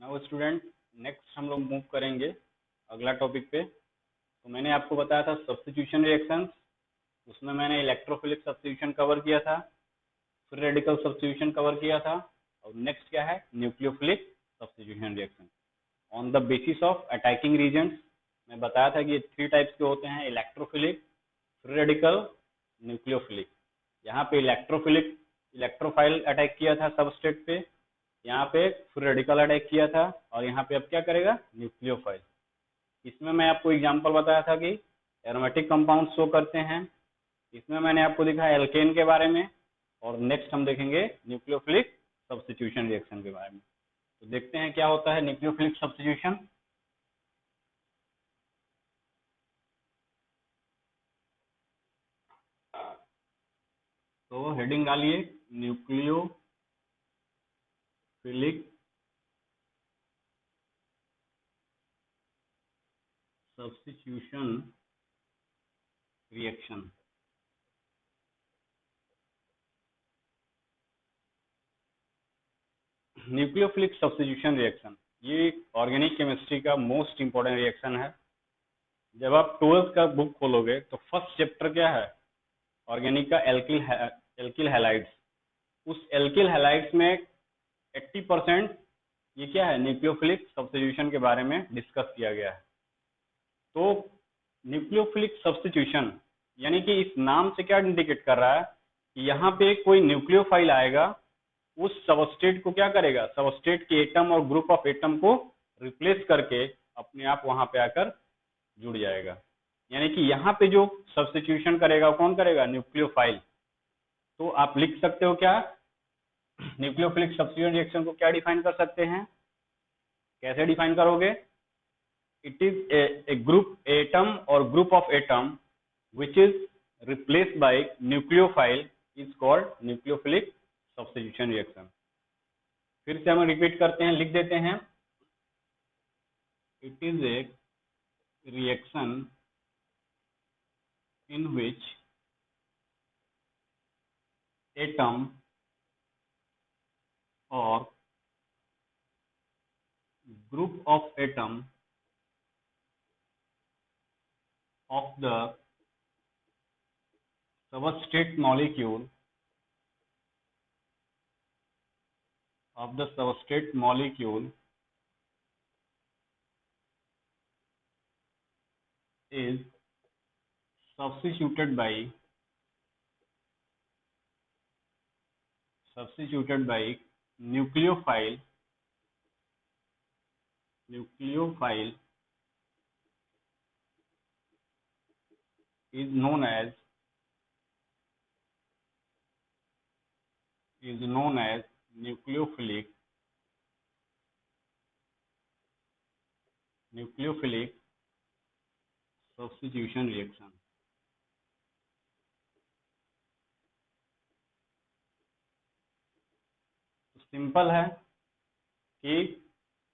Now student, next हम लोग move करेंगे अगला टॉपिक पे। तो मैंने आपको बताया था सब्स्टिट्यूशन रिएक्शंस, उसमें मैंने इलेक्ट्रोफिलिक सब्स्टिट्यूशन कवर किया था, फ्री रेडिकल सब्स्टिट्यूशन कवर किया था, और नेक्स्ट क्या है, nucleophilic substitution reaction on the basis of attacking reagents. मैं बताया था कि ये 3 टाइप्स के होते हैं, इलेक्ट्रोफिलिक, फ्री रेडिकल, न्यूक्लियोफिलिक। यहाँ पे इलेक्ट्रोफिलिक इलेक्ट्रोफाइल अटैक किया था सबस्ट्रेट पे, यहाँ पे फ्री रेडिकल अटैक किया था, और यहाँ पे अब क्या करेगा, न्यूक्लियोफाइल। इसमें मैं आपको एग्जांपल बताया था कि एरोमेटिक कंपाउंड शो करते हैं। इसमें मैंने आपको दिखाया एल्केन के बारे में, और नेक्स्ट हम देखेंगे न्यूक्लियोफिलिक सब्स्टिट्यूशन रिएक्शन के बारे में। तो देखते हैं क्या होता है न्यूक्लियोफिलिक सब्स्टिट्यूशन। तो हेडिंग डालिए nucleophilic substitution reaction. Nucleophilic substitution reaction ये ऑर्गेनिक केमिस्ट्री का मोस्ट इंपॉर्टेंट रिएक्शन है। जब आप 12th का बुक खोलोगे तो फर्स्ट चैप्टर क्या है, ऑर्गेनिक का एल्किल हैलाइड्स। उस एल्किल हैलाइड्स में 80% ये क्या है, न्यूक्लियोफिलिक सब्स्टिट्यूशन के बारे में डिस्कस किया गया है। तो न्यूक्लियोफिलिक सब्स्टिट्यूशन यानी कि इस नाम से क्या इंडिकेट कर रहा है कि यहाँ पे कोई न्यूक्लियोफाइल आएगा, उस सबस्ट्रेट को क्या करेगा, सबस्ट्रेट के एटम और ग्रुप ऑफ एटम को रिप्लेस करके अपने आप वहां पे आकर जुड़ जाएगा। यानी कि यहाँ पे जो सब्स्टिट्यूशन करेगा कौन करेगा, न्यूक्लियोफाइल। तो आप लिख सकते हो क्या, न्यूक्लियोफिलिक सब्स्टिट्यूशन रिएक्शन को क्या डिफाइन कर सकते हैं, कैसे डिफाइन करोगे, it is a group atom or group of atom which is replaced by nucleophile is called nucleophilic substitution reaction। फिर से हम रिपीट करते हैं, लिख देते हैं, it is a reaction in which atom or group of atom of the substrate molecule is substituted by nucleophile is known as nucleophilic substitution reaction। Simple है कि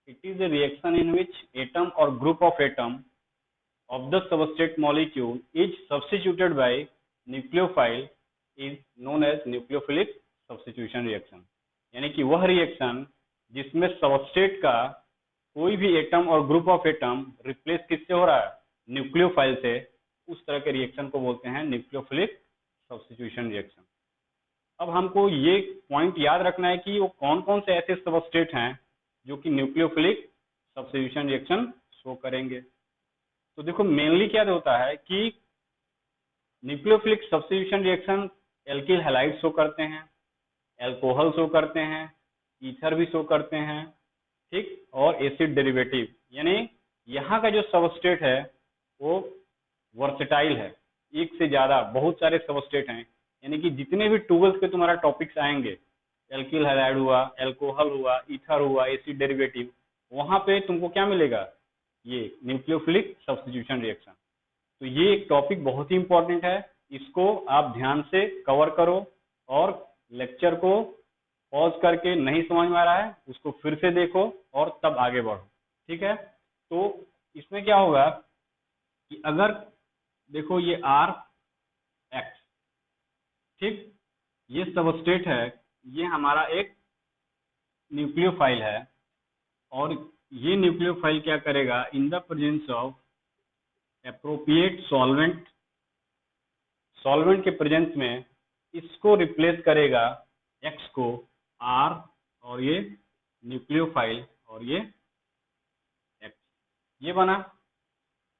it is a reaction in which atom or group of atom of the substrate molecule is substituted by nucleophile is known as nucleophilic substitution reaction। यानी कि वह reaction जिसमें substrate का कोई भी atom और ग्रुप ऑफ एटम रिप्लेस किससे हो रहा है, न्यूक्लियोफाइल से, उस तरह के रिएक्शन को बोलते हैं न्यूक्लियोफिलिक सब्स्टिट्यूशन रिएक्शन। अब हमको ये पॉइंट याद रखना है कि वो कौन कौन से ऐसे सबस्ट्रेट हैं जो कि न्यूक्लियोफिलिक सब्स्टिट्यूशन रिएक्शन शो करेंगे। तो देखो मेनली क्या होता है कि nucleophilic substitution reaction alkyl halide show करते हैं, एल्कोहल शो करते हैं, ईथर भी शो करते हैं, ठीक, और एसिड डेरिवेटिव। यानी यहाँ का जो सबस्ट्रेट है वो वर्सेटाइल है, एक से ज्यादा बहुत सारे सबस्ट्रेट हैं। यानी कि जितने भी 12th के तुम्हारा टॉपिक्स आएंगे, एल्किल हैलाइड हुआ, एल्कोहल हुआ, ईथर हुआ, एसिड डेरिवेटिव, वहां पे तुमको क्या मिलेगा, ये न्यूक्लियोफिलिक सब्स्टिट्यूशन रिएक्शन। तो ये एक टॉपिक बहुत ही इंपॉर्टेंट है, इसको आप ध्यान से कवर करो, और लेक्चर को पॉज करके नहीं समझ में आ रहा है उसको फिर से देखो और तब आगे बढ़ो, ठीक है। तो इसमें क्या होगा कि अगर देखो ये RX, ठीक, ये सबस्ट्रेट है, ये हमारा एक न्यूक्लियोफाइल है, और ये न्यूक्लियोफाइल क्या करेगा, in the presence of appropriate solvent, solvent के प्रेजेंस में इसको रिप्लेस करेगा एक्स को आर, और ये न्यूक्लियोफाइल और ये एक्स, ये बना।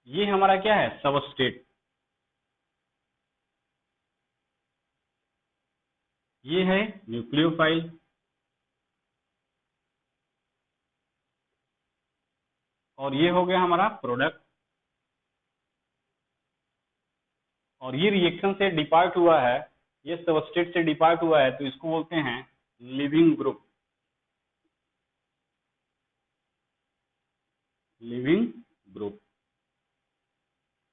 ये हमारा क्या है, सबस्ट्रेट। ये है न्यूक्लियोफाइल, और ये हो गया हमारा प्रोडक्ट। और ये रिएक्शन से डिपार्ट हुआ है, ये सबस्ट्रेट से डिपार्ट हुआ है, तो इसको बोलते हैं लिविंग ग्रुप, लिविंग ग्रुप।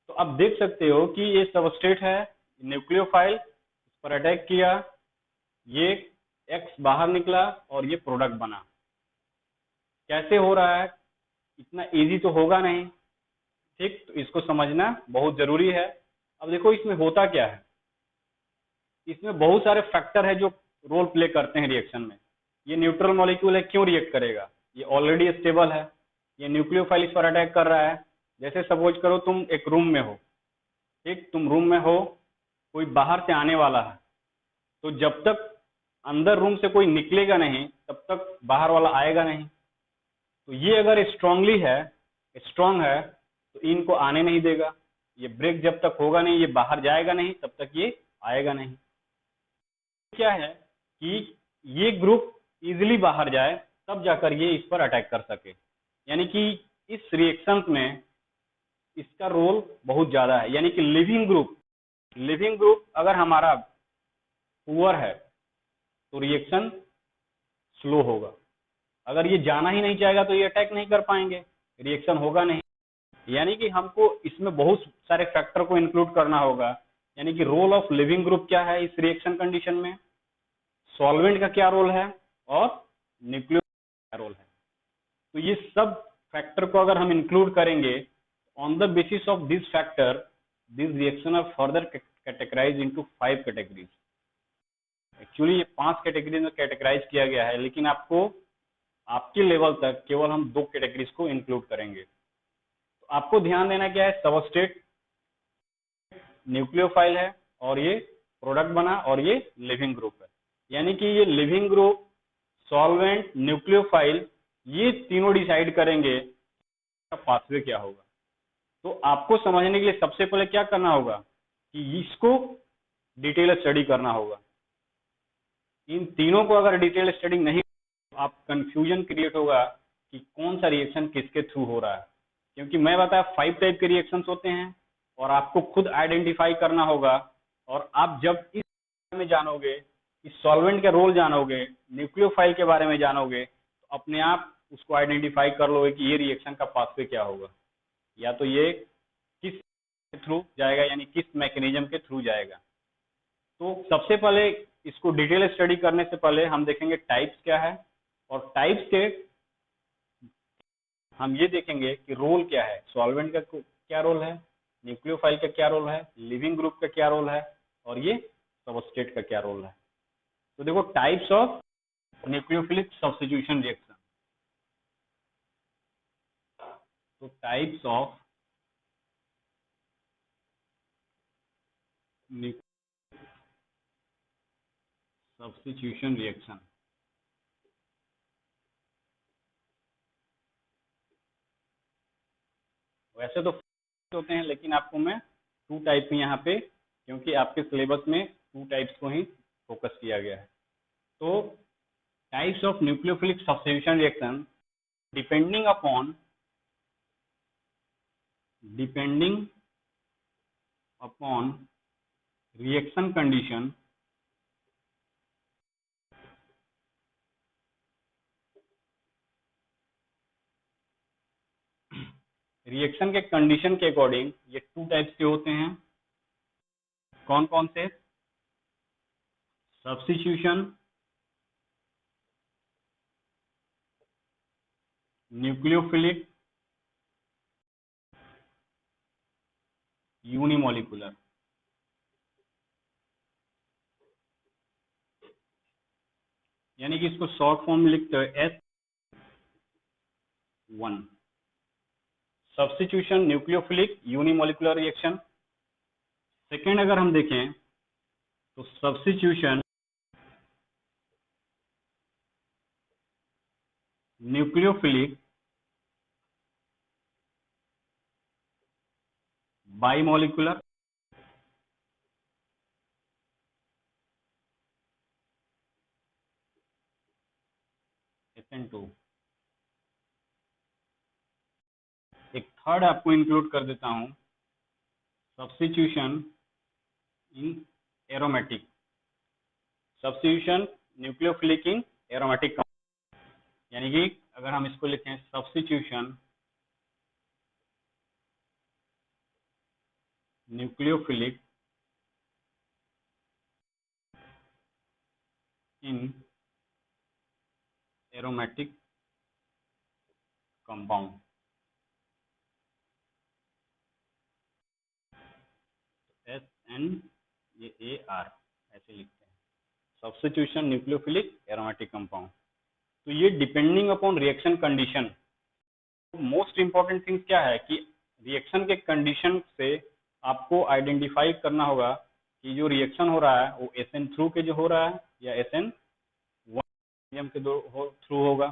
तो आप देख सकते हो कि ये सबस्ट्रेट है, न्यूक्लियोफाइल, इस पर अटैक किया, ये एक्स बाहर निकला और ये प्रोडक्ट बना। कैसे हो रहा है, इतना इजी तो होगा नहीं, ठीक, तो इसको समझना बहुत जरूरी है। अब देखो इसमें होता क्या है, इसमें बहुत सारे फैक्टर है जो रोल प्ले करते हैं रिएक्शन में। ये न्यूट्रल मॉलिक्यूल है, क्यों रिएक्ट करेगा, ये ऑलरेडी स्टेबल है, ये न्यूक्लियोफाइल इस पर अटैक कर रहा है। जैसे सपोज करो तुम एक रूम में हो, ठीक, तुम रूम में हो, कोई बाहर से आने वाला है, तो जब तक अंदर रूम से कोई निकलेगा नहीं तब तक बाहर वाला आएगा नहीं। तो ये अगर स्ट्रांगली है, स्ट्रांग है, तो इनको आने नहीं देगा। ये ब्रेक जब तक होगा नहीं, ये बाहर जाएगा नहीं, तब तक ये आएगा नहीं। क्या है कि ये ग्रुप इजिली बाहर जाए, तब जाकर ये इस पर अटैक कर सके। यानी कि इस रिएक्शन में इसका रोल बहुत ज्यादा है। यानी कि लिविंग ग्रुप अगर हमारा पुअर है तो रिएक्शन स्लो होगा। अगर ये जाना ही नहीं चाहेगा तो ये अटैक नहीं कर पाएंगे, रिएक्शन होगा नहीं। यानी कि हमको इसमें बहुत सारे फैक्टर को इंक्लूड करना होगा। यानी कि रोल ऑफ लिविंग ग्रुप क्या है इस रिएक्शन कंडीशन में, सॉल्वेंट का क्या रोल है, और न्यूक्लियो का रोल है। तो ये सब फैक्टर को अगर हम इंक्लूड करेंगे, on the basis of this factor this reaction are further categorise into 5 categories. Actually ये 5 कैटेगरी में कैटेगराइज किया गया है, लेकिन आपको आपके लेवल तक केवल हम 2 कैटेगरीज को इंक्लूड करेंगे। तो आपको ध्यान देना क्या है, सबस्ट्रेट न्यूक्लियोफाइल है, और ये प्रोडक्ट बना, और ये लिविंग ग्रुप है। यानी कि ये लिविंग ग्रुप, सॉल्वेंट, न्यूक्लियोफाइल, ये तीनों डिसाइड करेंगे पाथवे क्या होगा। तो आपको समझने के लिए सबसे पहले क्या करना होगा कि इसको डिटेल स्टडी करना होगा। इन तीनों को अगर डिटेल स्टडी नहीं, आप कंफ्यूजन क्रिएट होगा कि कौन सा रिएक्शन किसके थ्रू हो रहा है। क्योंकि मैं बताया 5 टाइप के रिएक्शंस होते हैं, और आपको खुद आइडेंटिफाई करना होगा। और आप जब इस में जानोगे, इस सॉल्वेंट का रोल जानोगे, न्यूक्लियोफाइल के बारे में जानोगे, तो अपने आप उसको आइडेंटिफाई कर लोगे कि ये रिएक्शन का पाथवे क्या होगा, या तो ये किस के थ्रू जाएगा, यानी किस मैकेनिज्म के थ्रू जाएगा। तो सबसे पहले इसको डिटेल स्टडी करने से पहले हम देखेंगे टाइप्स क्या है, और टाइप्स के हम ये देखेंगे कि रोल क्या है, सॉल्वेंट का क्या रोल है, न्यूक्लियोफाइल का क्या रोल है, लिविंग ग्रुप का क्या रोल है, और ये सबस्ट्रेट का क्या रोल है। तो देखो types of nucleophilic substitution reaction. तो टाइप्स ऑफ सब्स्टिट्यूशन रिएक्शन। वैसे तो होते हैं, लेकिन आपको मैं 2 टाइप में यहाँ पे, क्योंकि आपके सिलेबस में 2 टाइप्स को ही फोकस किया गया है। तो types of nucleophilic substitution reaction depending upon reaction condition reaction के कंडीशन के अकॉर्डिंग ये 2 टाइप्स के होते हैं। कौन कौन से, सब्स्टिट्यूशन न्यूक्लियोफिलिक यूनिमोलिकुलर। यानी कि इसको शॉर्ट फॉर्म में लिखते हैं 1. Substitution nucleophilic unimolecular reaction. Second अगर हम देखें तो सब्स्टिट्यूशन न्यूक्लियोफिलिक बाइमोलिकुलर. SN2. एक थर्ड आपको इंक्लूड कर देता हूं, सब्स्टिट्यूशन इन एरोमेटिक. सब्स्टिट्यूशन न्यूक्लियोफिलिक इन एरोमेटिक, यानी कि अगर हम इसको लिखें सब्स्टिट्यूशन न्यूक्लियोफिलिक इन एरोमेटिक कंपाउंड. SN ये AR ऐसे लिखते हैं, सब्स्टिट्यूशन न्यूक्लियोफिलिक एरोमेटिक कंपाउंड. तो ये depending upon reaction condition. Most important thing क्या है कि रिएक्शन के कंडीशन से आपको आइडेंटिफाई करना होगा कि जो रिएक्शन हो रहा है वो SN थ्रू के जो हो रहा है या SN1 के थ्रू होगा.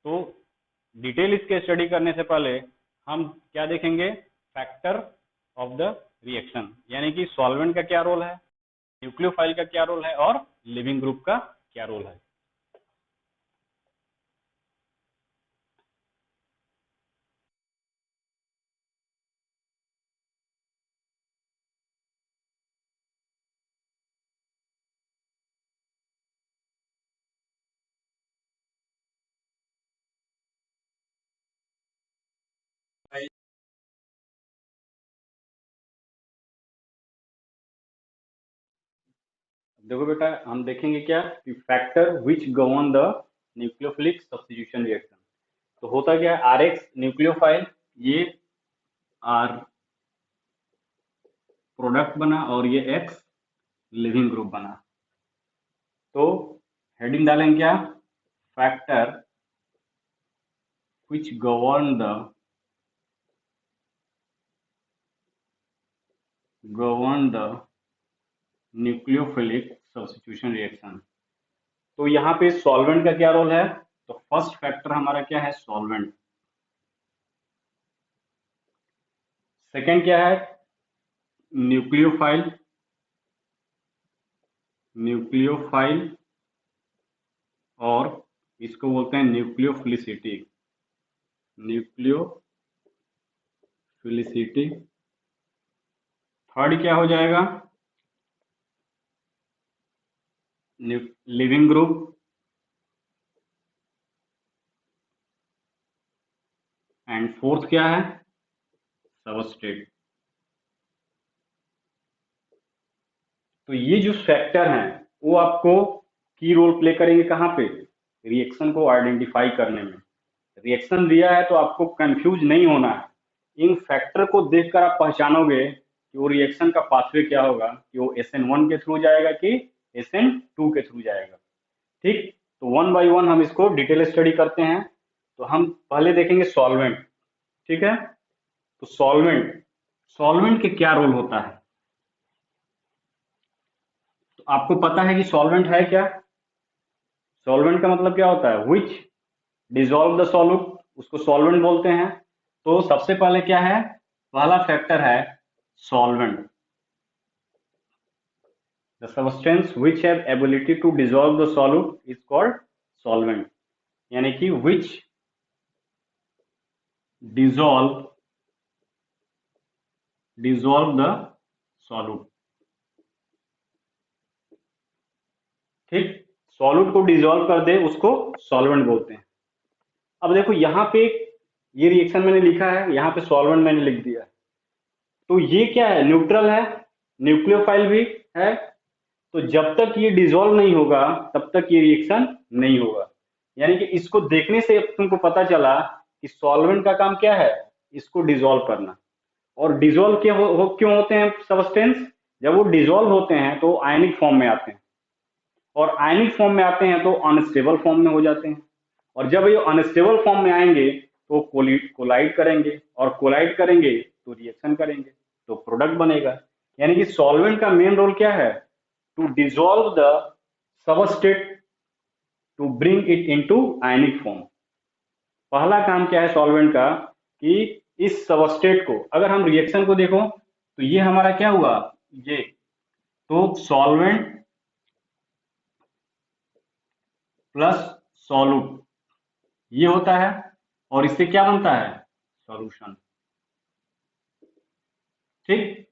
तो डिटेल इसके स्टडी करने से पहले हम क्या देखेंगे, फैक्टर ऑफ द रिएक्शन, यानी कि सॉल्वेंट का क्या रोल है, न्यूक्लियोफाइल का क्या रोल है और लिविंग ग्रुप का क्या रोल है. देखो बेटा, हम देखेंगे क्या कि factor which govern the nucleophilic substitution reaction. तो होता क्या है, RX न्यूक्लियोफाइल, ये R प्रोडक्ट बना और ये X लिविंग ग्रुप बना. तो हेडिंग डालेंगे क्या, factor which govern the nucleophilic substitution reaction. तो यहाँ पे सॉल्वेंट का क्या रोल है, तो फर्स्ट फैक्टर हमारा क्या है, सॉल्वेंट. सेकेंड क्या है, न्यूक्लियोफाइल और इसको बोलते हैं न्यूक्लियोफिलिसिटी. थर्ड क्या हो जाएगा, लिविंग ग्रुप. एंड फोर्थ क्या है, सबस्ट्रेट. तो ये जो फैक्टर हैं वो आपको की रोल प्ले करेंगे कहाँ पे, रिएक्शन को आइडेंटिफाई करने में. रिएक्शन दिया है तो आपको कंफ्यूज नहीं होना है. इन फैक्टर को देखकर आप पहचानोगे कि वो रिएक्शन का पाथवे क्या होगा, कि वो SN1 के थ्रू जाएगा कि SN2 के थ्रू जाएगा. ठीक, तो वन बाय वन हम इसको डिटेल स्टडी करते हैं. तो हम पहले देखेंगे सॉल्वेंट. ठीक है, तो सॉल्वेंट के क्या रोल होता है. तो आपको पता है कि सॉल्वेंट है क्या, सॉल्वेंट का मतलब क्या होता है, विच डिसॉल्व द सॉल्यूट, उसको सॉल्वेंट बोलते हैं. तो सबसे पहले क्या है, पहला फैक्टर है solvent. The substance which have ability to dissolve the solute is called solvent. यानी कि which dissolve the solute. ठीक, सॉल्यूट को डिसॉल्व कर दे उसको सॉल्वेंट बोलते हैं. अब देखो यहाँ पे ये रिएक्शन मैंने लिखा है, यहाँ पे सॉल्वेंट मैंने लिख दिया है. तो ये क्या है, न्यूट्रल है, न्यूक्लियोफाइल भी है. तो जब तक ये डिसॉल्व नहीं होगा तब तक ये रिएक्शन नहीं होगा. यानी कि इसको देखने से तुमको पता चला कि सॉल्वेंट का काम क्या है, इसको डिसॉल्व करना. और डिसॉल्व क्यों होते हैं सब्सटेंस, जब वो डिसॉल्व होते हैं तो आयनिक फॉर्म में आते हैं, और आयनिक फॉर्म में आते हैं तो अनस्टेबल फॉर्म में हो जाते हैं. और जब ये अनस्टेबल फॉर्म में आएंगे तो कोलाइड करेंगे, और कोलाइड करेंगे तो रिएक्शन करेंगे, तो प्रोडक्ट बनेगा। यानी कि सॉल्वेंट का मेन रोल क्या है? To dissolve the substrate to bring it into ionic form. पहला काम क्या है सॉल्वेंट का, कि इस सबस्ट्रेट को, अगर हम रिएक्शन को देखो तो ये हमारा क्या हुआ, ये तो सॉल्वेंट प्लस सॉल्यूट ये होता है, और इससे क्या बनता है? सॉल्यूशन। ठीक,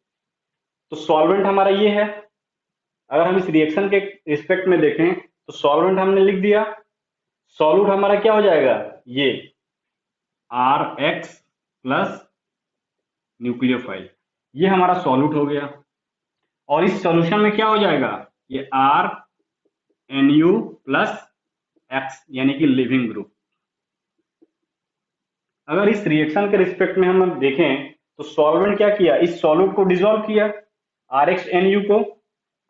तो सॉल्वेंट हमारा ये है। अगर हम इस रिएक्शन के रिस्पेक्ट में देखें तो सॉल्वेंट हमने लिख दिया, सॉल्यूट हमारा क्या हो जाएगा, ये RX प्लस न्यूक्लियोफाइल, ये हमारा सॉल्यूट हो गया। और इस सॉल्यूशन में क्या हो जाएगा, ये RNU प्लस X यानी कि लिविंग ग्रुप। अगर इस रिएक्शन के रिस्पेक्ट में हम देखें तो सॉल्वेंट क्या किया, इस सॉल्यूट को डिसॉल्व किया,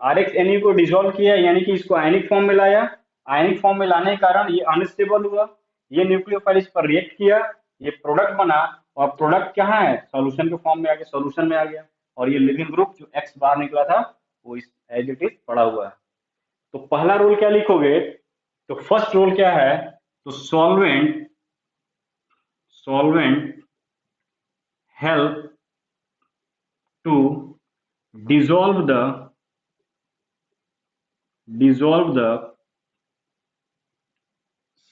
RxNu को डिसॉल्व किया, यानी कि इसको आयनिक फॉर्म में लाया। आयनिक फॉर्म में लाने के कारण ये अनस्टेबल हुआ, ये न्यूक्लियोफाइल इस पर रिएक्ट किया, ये प्रोडक्ट बना, और प्रोडक्ट कहाँ है, सॉल्यूशन के फॉर्म में आके सॉल्यूशन में आ गया, और ये लिविंग ग्रुप जो X बाहर निकला था वो इस एज इट इज पड़ा हुआ है। तो पहला रोल क्या लिखोगे, तो फर्स्ट रोल क्या है, तो solvent help to dissolve the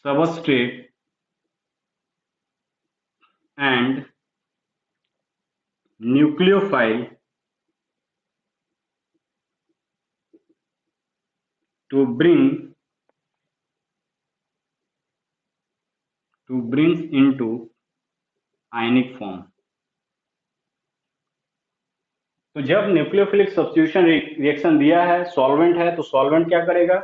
substrate and nucleophile to bring into ionic form। तो जब न्यूक्लियोफिलिक सब्स्टिट्यूशन रिएक्शन दिया है, सॉल्वेंट है, तो सॉल्वेंट क्या करेगा,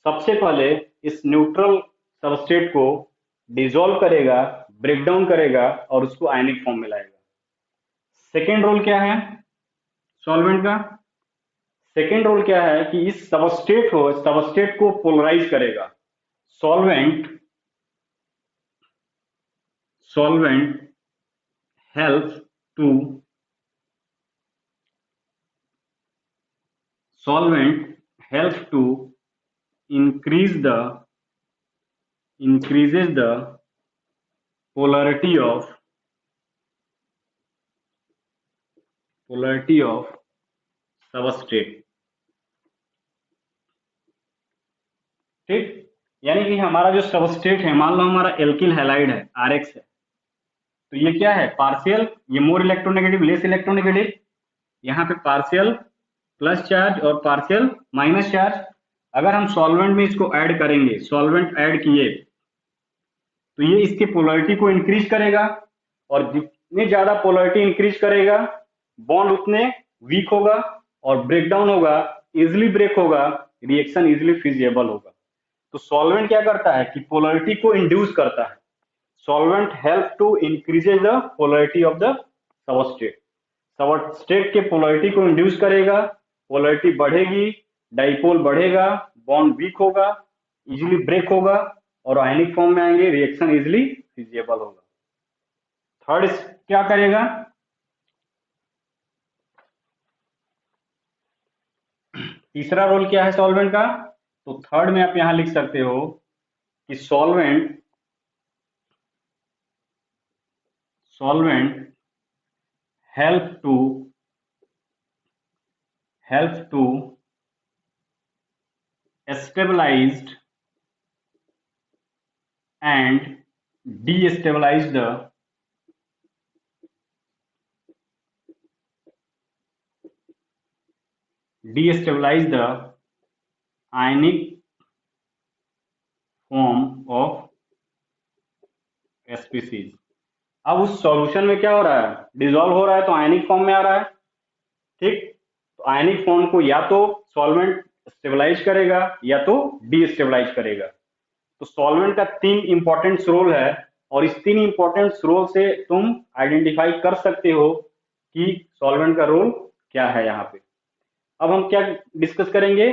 सबसे पहले इस न्यूट्रल सबस्ट्रेट को डिसॉल्व करेगा, ब्रेक डाउन करेगा, और उसको आयनिक फॉर्म में लाएगा। सेकेंड रोल क्या है सॉल्वेंट का, सेकेंड रोल क्या है कि इस सबस्ट्रेट को पोलराइज करेगा। Solvent helps to increases the polarity of substrate. ठीक, यानी कि हमारा जो सबस्ट्रेट है, मान लो हमारा एल्किल हैलाइड है, RX है, तो ये क्या है, पार्शियल, ये मोर इलेक्ट्रोनेगेटिव लेस इलेक्ट्रोनेगेटिव, यहाँ पे पार्शियल प्लस चार्ज और पार्शियल माइनस चार्ज। अगर हम सॉल्वेंट में इसको ऐड करेंगे, सॉल्वेंट ऐड किए तो ये इसके पोलैरिटी को इंक्रीज करेगा, और जितनी ज्यादा पोलैरिटी इंक्रीज करेगा बॉन्ड उतने वीक होगा और ब्रेक डाउन होगा, इजिली ब्रेक होगा, रिएक्शन इजिली फिजिबल होगा। तो सॉल्वेंट क्या करता है कि पोलैरिटी को इंड्यूस करता है। Solvent help to increases the polarity of the substrate. Substrate के पोलैरिटी को इंड्यूस करेगा, पोलैरिटी बढ़ेगी, डाइपोल बढ़ेगा, बॉन्ड वीक होगा, इजिली ब्रेक होगा, और आयनिक फॉर्म में आएंगे, रिएक्शन इजिली फिजिबल होगा। थर्ड क्या करेगा, तीसरा रोल क्या है सॉल्वेंट का, तो थर्ड में आप यहां लिख सकते हो कि solvent help to stabilized and destabilize the ionic form of species। अब उस सॉल्यूशन में क्या हो रहा है, डिसॉल्व हो रहा है, तो आयनिक फॉर्म में आ रहा है। ठीक, तो आयनिक फॉर्म को या तो सॉल्वेंट स्टेबलाइज करेगा या तो डीस्टेबलाइज करेगा। तो सॉल्वेंट का 3 इंपॉर्टेंट रोल है, और इस 3 इंपॉर्टेंट रोल से तुम आइडेंटिफाई कर सकते हो कि सॉल्वेंट का रोल क्या है यहाँ पे। अब हम क्या डिस्कस करेंगे,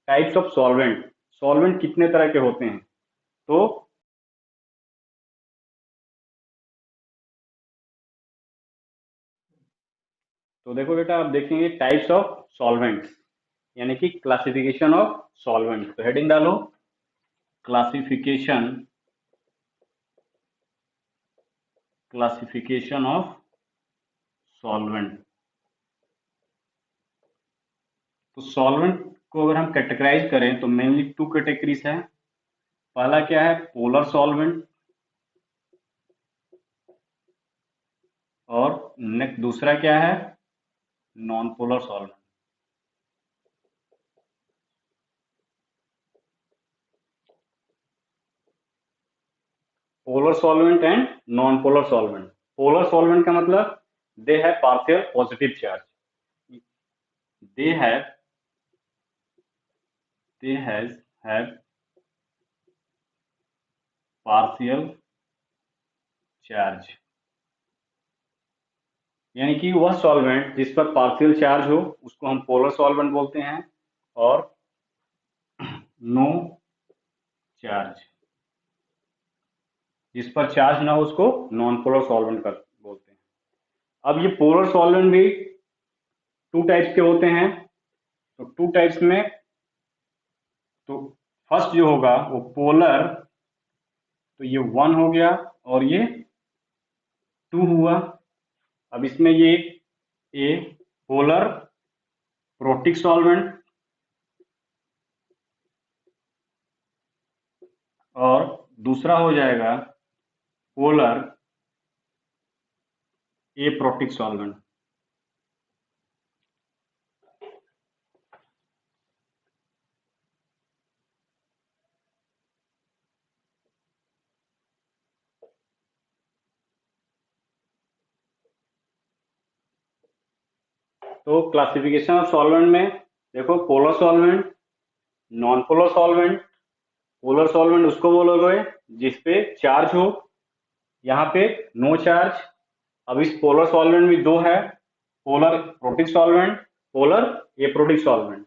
टाइप्स ऑफ सॉल्वेंट कितने तरह के होते हैं। तो तो देखो बेटा, आप देखेंगे टाइप्स ऑफ सॉल्वेंट्स, यानी कि क्लासिफिकेशन ऑफ सॉल्वेंट। तो हेडिंग डालो क्लासिफिकेशन, क्लासिफिकेशन ऑफ सॉल्वेंट। तो सॉल्वेंट को अगर हम कैटेगराइज करें तो मेनली टू कैटेगरीज है। पहला क्या है, पोलर सॉल्वेंट, और नेक्स्ट दूसरा क्या है, non polar solvent. Polar solvent and non polar solvent. Polar solvent का मतलब they have partial positive charge, they have have partial charge, यानी कि वह सॉल्वेंट जिस पर पार्शियल चार्ज हो उसको हम पोलर सॉल्वेंट बोलते हैं, और नो चार्ज, जिस पर चार्ज ना हो उसको नॉन पोलर सॉल्वेंट बोलते हैं। अब ये पोलर सॉल्वेंट भी टू टाइप्स के होते हैं। तो टू टाइप्स में, तो फर्स्ट जो होगा वो पोलर, तो ये 1 हो गया और ये 2 हुआ। अब इसमें ये ए पोलर प्रोटिक सॉल्वेंट, और दूसरा हो जाएगा पोलर ए प्रोटिक सॉल्वेंट। तो क्लासिफिकेशन ऑफ सॉल्वेंट में देखो, polar solvent, non polar solvent. Polar solvent उसको बोलोगे जिसपे चार्ज हो, यहाँ पे नो चार्ज। अब इस पोलर सॉल्वेंट में दो है, polar protic solvent, polar aprotic solvent.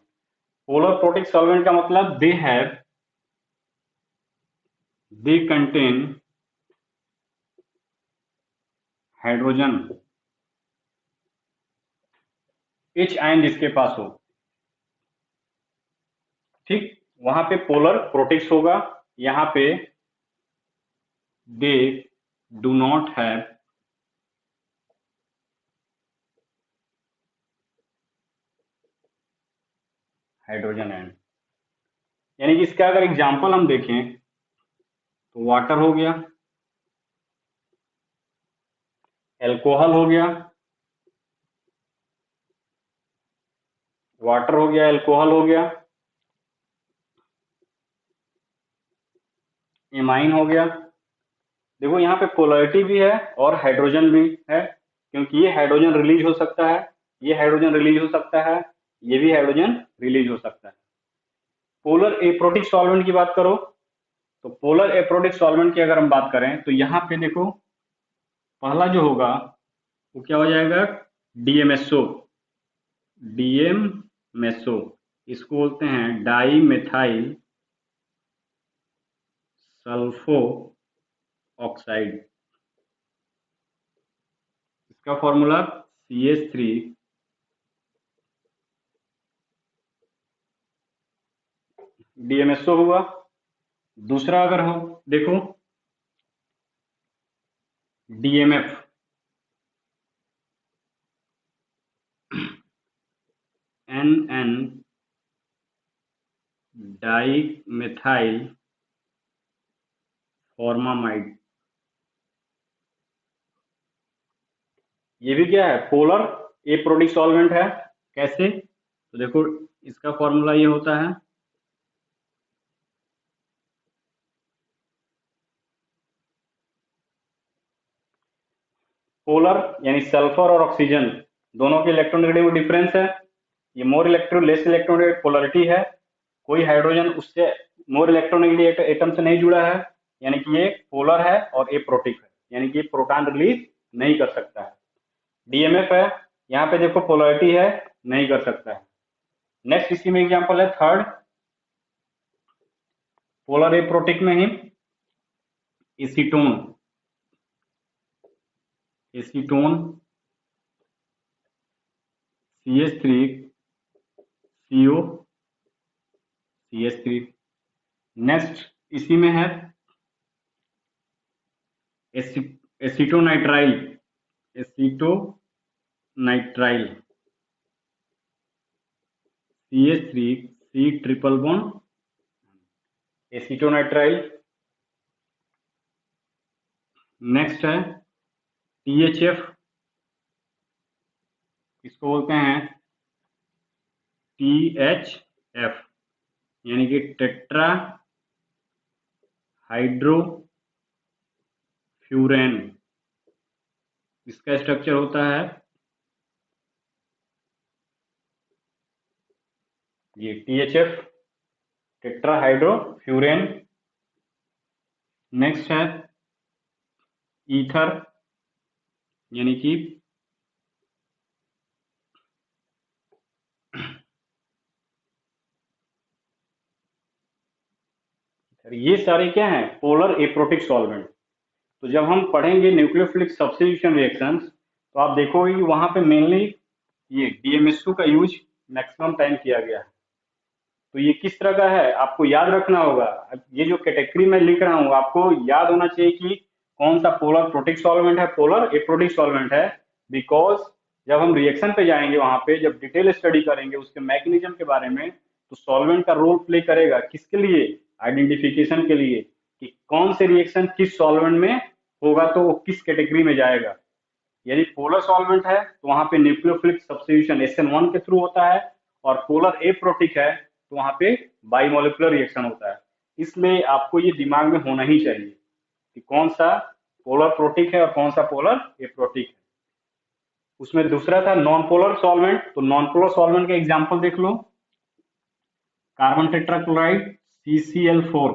Polar protic solvent का मतलब they contain hydrogen, H ion जिसके पास हो, ठीक, वहां पे पोलर प्रोटिक्स होगा। यहाँ पे they do not have hydrogen ion. यानी कि इसका अगर एग्जांपल हम देखें तो वाटर हो गया, एल्कोहल हो गया, वाटर हो गया, एल्कोहल हो गया, एमाइन हो गया। देखो यहाँ पे पोलरिटी भी है और हाइड्रोजन भी है, क्योंकि ये हाइड्रोजन रिलीज हो सकता है, ये हाइड्रोजन रिलीज हो सकता है, ये भी हाइड्रोजन रिलीज हो सकता है। पोलर एप्रोटिक सॉल्वेंट की बात करो, तो पोलर एप्रोटिक सॉल्वेंट की अगर हम बात करें तो यहाँ पे देखो, पहला जो होगा वो क्या हो जाएगा, डीएमएसओ। डीएमएसओ इसको बोलते हैं डाई मेथाइल सल्फो ऑक्साइड। इसका फॉर्मूला CH3 डीएमएसओ हुआ। दूसरा अगर हो देखो, DMF, NN di methyl formamide. ये भी क्या है, पोलर एप्रोटिक सॉल्वेंट है। कैसे, तो देखो इसका फॉर्मूला ये होता है, पोलर यानी सल्फर और ऑक्सीजन दोनों के इलेक्ट्रोनेगेटिव डिफरेंस है। ये मोर इलेक्ट्रो लेस इलेक्ट्रोनेगेटिव पोलरिटी है, कोई हाइड्रोजन उससे मोर इलेक्ट्रोनेगेटिव एटम से नहीं जुड़ा है, यानी कि ये पोलर है और एप्रोटिक है, यानी कि प्रोटॉन रिलीज नहीं कर सकता है। डीएमएफ है, यहाँ पे देखो पोलरिटी है, नहीं कर सकता है। नेक्स्ट इसी में एग्जांपल है थर्ड, पोलर एप्रोटिक में ही acetone. Acetone CH3 CO CH3। Next इसी में है acetonitrile acetonitrile CH3 C triple bond acetonitrile. Next है THF, इसको बोलते हैं THF यानी कि टेट्रा हाइड्रोफ्यूरेन। इसका स्ट्रक्चर होता है ये THF टेट्रा हाइड्रोफ्यूरेन। नेक्स्ट है ईथर यानी कि ये सारे क्या हैं, पोलर एप्रोटिक सॉल्वेंट। तो जब हम पढ़ेंगे न्यूक्लियोफिलिक सब्स्टिट्यूशन रिएक्शंस तो आप देखोगे कि वहां पे मेनली ये DMSO का यूज मैक्सिमम टाइम किया गया है। तो ये किस तरह का है आपको याद रखना होगा। ये जो कैटेगरी मैं लिख रहा हूँ आपको याद होना चाहिए कि कौन सा पोलर प्रोटिक सॉल्वेंट है, पोलर एप्रोटिक सॉल्वेंट है। बिकॉज जब हम रिएक्शन पे जाएंगे वहां पे जब डिटेल स्टडी करेंगे उसके मैकेनिज्म के बारे में तो सॉल्वेंट का रोल प्ले करेगा किसके लिए, आइडेंटिफिकेशन के लिए कि कौन से रिएक्शन किस सॉल्वेंट में होगा तो वो किस कैटेगरी में जाएगा। यदि पोलर सॉल्वेंट है तो वहां पे न्यूक्लियोफिलिक सब्स्टिट्यूशन SN1 के थ्रू होता है और पोलर एप्रोटिक है तो वहां पे बाइमोलिकुलर रिएक्शन होता है। इसलिए आपको ये दिमाग में होना ही चाहिए कि कौन सा पोलर प्रोटिक है और कौन सा पोलर एप्रोटिक है। उसमें दूसरा था नॉन पोलर सॉल्वेंट। तो नॉन पोलर सॉल्वेंट का एग्जांपल देख लो, कार्बन टेट्राक्लोराइड CCl4,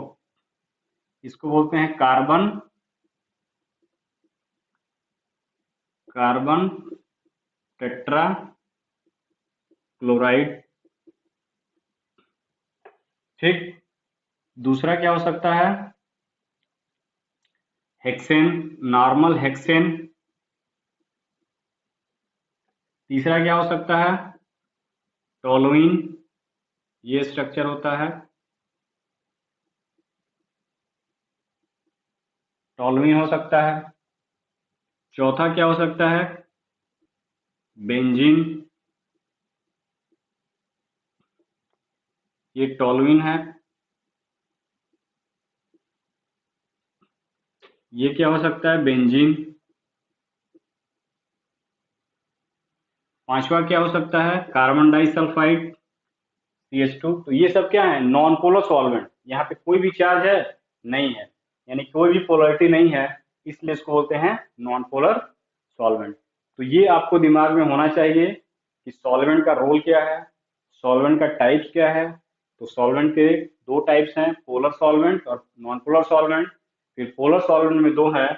इसको बोलते हैं कार्बन टेट्रा क्लोराइड। ठीक, दूसरा क्या हो सकता है, हेक्सेन, नॉर्मल हेक्सेन। तीसरा क्या हो सकता है, टोलुइन, ये स्ट्रक्चर होता है टोलुइन हो सकता है। चौथा क्या हो सकता है, बेंजीन, ये टोलुइन है। ये क्या हो सकता है, बेंजीन। पांचवा क्या हो सकता है, कार्बन डाइसल्फाइड CH2। तो ये सब क्या है, नॉन पोलर सॉल्वेंट। यहाँ पे कोई भी चार्ज है नहीं है, यानी कोई भी पोलरिटी नहीं है, इसलिए इसको बोलते हैं नॉन पोलर सॉल्वेंट। तो ये आपको दिमाग में होना चाहिए कि सॉल्वेंट का रोल क्या है, सॉल्वेंट का टाइप्स क्या है। तो सॉल्वेंट के दो टाइप्स हैं, पोलर सॉल्वेंट और नॉन पोलर सॉल्वेंट। फिर पोलर सॉल्वेंट में दो है,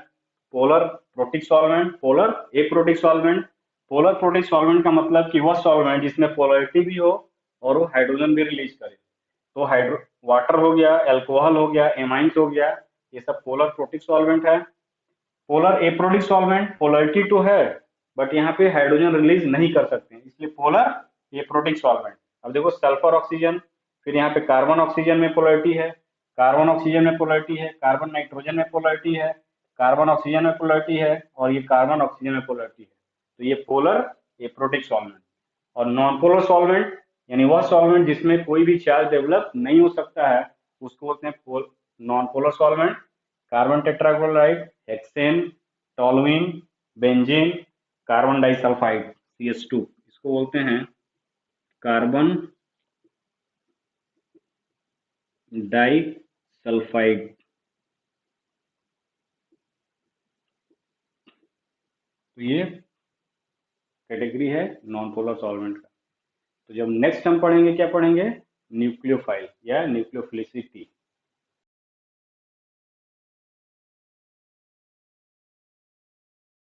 polar protic solvent, polar aprotic solvent. Polar protic solvent का मतलब कि वह सॉल्वेंट जिसमें पोलरिटी भी हो और वो हाइड्रोजन भी रिलीज करे। तो हाइड्रो वाटर हो गया, अल्कोहल हो गया, एमाइंस हो गया, ये सब पोलर प्रोटिक सॉल्वेंट है। पोलर एप्रोटिक सॉल्वेंट पोलरिटी तो है बट यहाँ पे हाइड्रोजन रिलीज नहीं कर सकते हैं, इसलिए पोलर एप्रोटिक सॉल्वेंट। अब देखो सल्फर ऑक्सीजन, फिर यहाँ पे कार्बन ऑक्सीजन में पोलरिटी है, कार्बन ऑक्सीजन में पोलरिटी है, कार्बन नाइट्रोजन में पोलरिटी है, कार्बन ऑक्सीजन में पोलरिटी है और ये कार्बन ऑक्सीजन में पोलरिटी है। तो ये पोलर एप्रोटिक सॉल्वेंट। और नॉन पोलर सॉल्वेंट यानी वह सॉल्वेंट जिसमें कोई भी चार्ज डेवलप नहीं हो सकता है उसको बोलते हैं non polar solvent. Carbon tetrachloride, hexane, toluene, benzene, carbon disulphide CH2, इसको बोलते हैं कार्बन डाइसल्फाइड। तो ये कैटेगरी है नॉन पोलर सॉल्वेंट का। तो जब नेक्स्ट हम पढ़ेंगे क्या पढ़ेंगे, न्यूक्लियोफाइल या न्यूक्लियोफिलिसिटी।